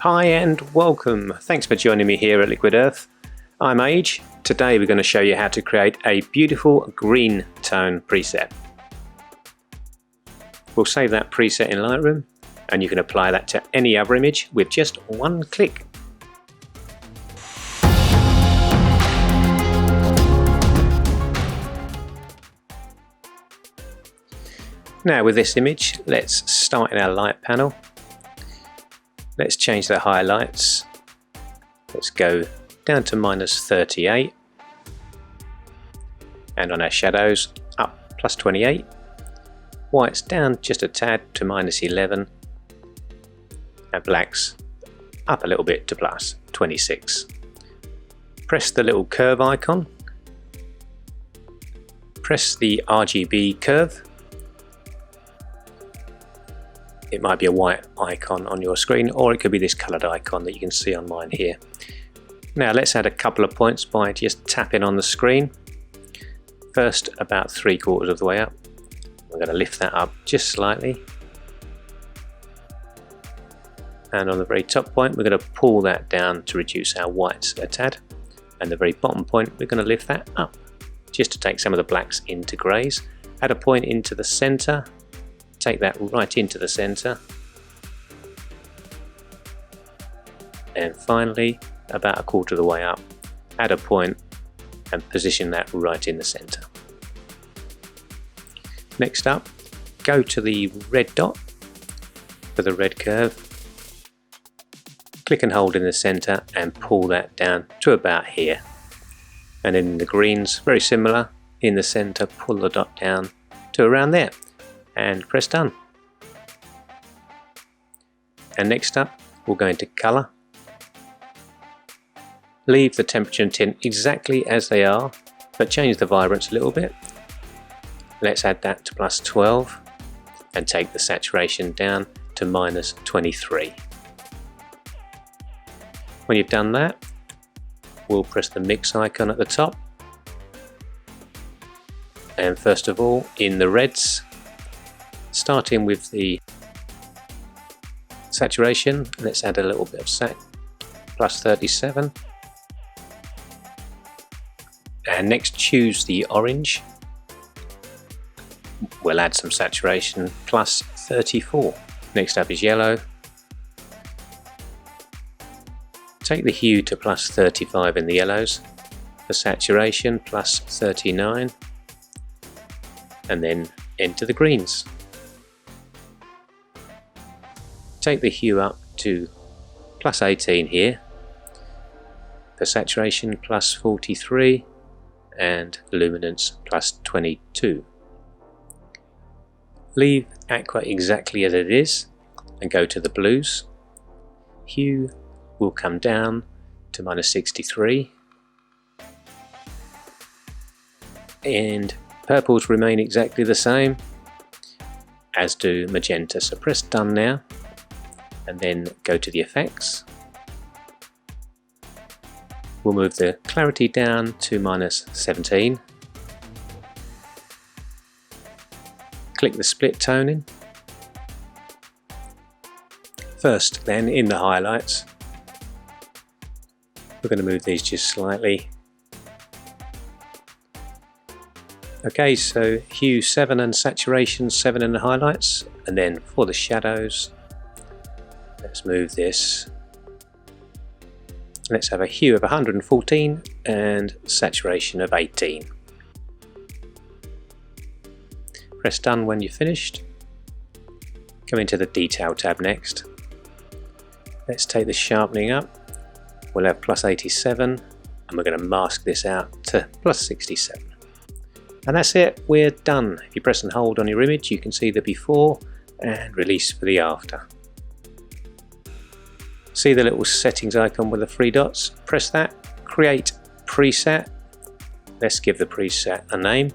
Hi and welcome. Thanks for joining me here at Liquid Earth. I'm Age. Today we're going to show you how to create a beautiful green tone preset. We'll save that preset in Lightroom and you can apply that to any other image with just one click. Now with this image, let's start in our light panel. Let's change the highlights. Let's go down to -38. And on our shadows, up +28. Whites down just a tad to -11. And blacks up a little bit to +26. Press the little curve icon. Press the RGB curve. It might be a white icon on your screen, or it could be this coloured icon that you can see on mine here. Now let's add a couple of points by just tapping on the screen. First, about 3/4 of the way up. We're going to lift that up just slightly. And on the very top point, we're going to pull that down to reduce our whites a tad. And the very bottom point, we're going to lift that up, just to take some of the blacks into greys. Add a point into the centre. Take that right into the centre, and finally about 1/4 of the way up, add a point and position that right in the centre. Next up, go to the red dot for the red curve, click and hold in the centre and pull that down to about here, and in the greens very similar, in the centre pull the dot down to around there. And press done. And next up we'll go into colour. Leave the temperature and tint exactly as they are, but change the vibrance a little bit. Let's add that to +12 and take the saturation down to -23. When you've done that, we'll press the mix icon at the top, and first of all in the reds, starting with the saturation, let's add a little bit of +37, and next choose the orange. We'll add some saturation, +34. Next up is yellow. Take the hue to +35 in the yellows, the saturation +39, and then enter the greens. Take the hue up to +18 here, the saturation +43, and luminance +22. Leave aqua exactly as it is and go to the blues. Hue will come down to -63, and purples remain exactly the same, as do magenta. So press done now, and then go to the effects. We'll move the clarity down to -17. Click the split toning. First, then in the highlights, we're going to move these just slightly. Okay, so hue 7 and saturation 7 in the highlights, and then for the shadows, let's move this. Let's have a hue of 114 and saturation of 18. Press done when you're finished. Go into the detail tab next. Let's take the sharpening up. We'll have +87, and we're going to mask this out to +67. And that's it, we're done. If you press and hold on your image, you can see the before and release for the after. See the little settings icon with the 3 dots? Press that, create preset. Let's give the preset a name.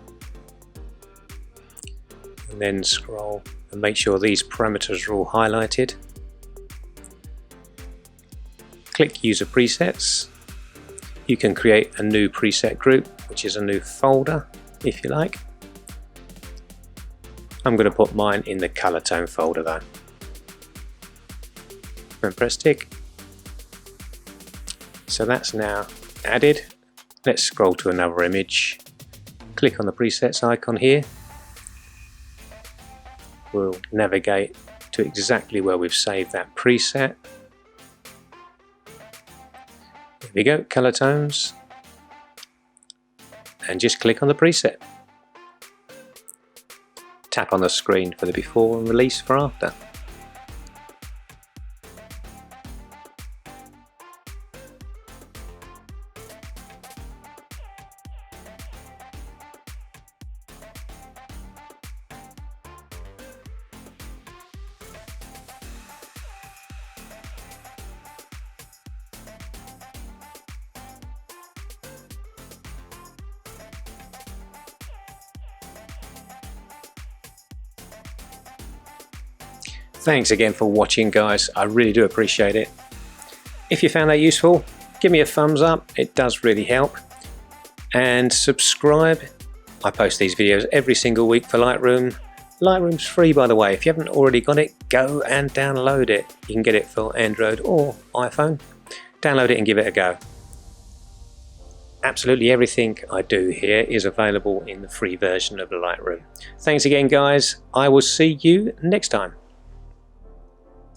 And then scroll and make sure these parameters are all highlighted. Click User Presets. You can create a new preset group, which is a new folder, if you like. I'm going to put mine in the colour tone folder though. And press tick, So that's now added. Let's scroll to another image. Click on the presets icon here. We'll navigate to exactly where we've saved that preset. There we go, color tones. And just click on the preset. Tap on the screen for the before and release for after. Thanks again for watching, guys. I really do appreciate it. If you found that useful, give me a thumbs up. It does really help. And subscribe. I post these videos every single week for Lightroom. Lightroom's free, by the way. If you haven't already got it, go and download it. You can get it for Android or iPhone. Download it and give it a go. Absolutely everything I do here is available in the free version of Lightroom. Thanks again, guys. I will see you next time.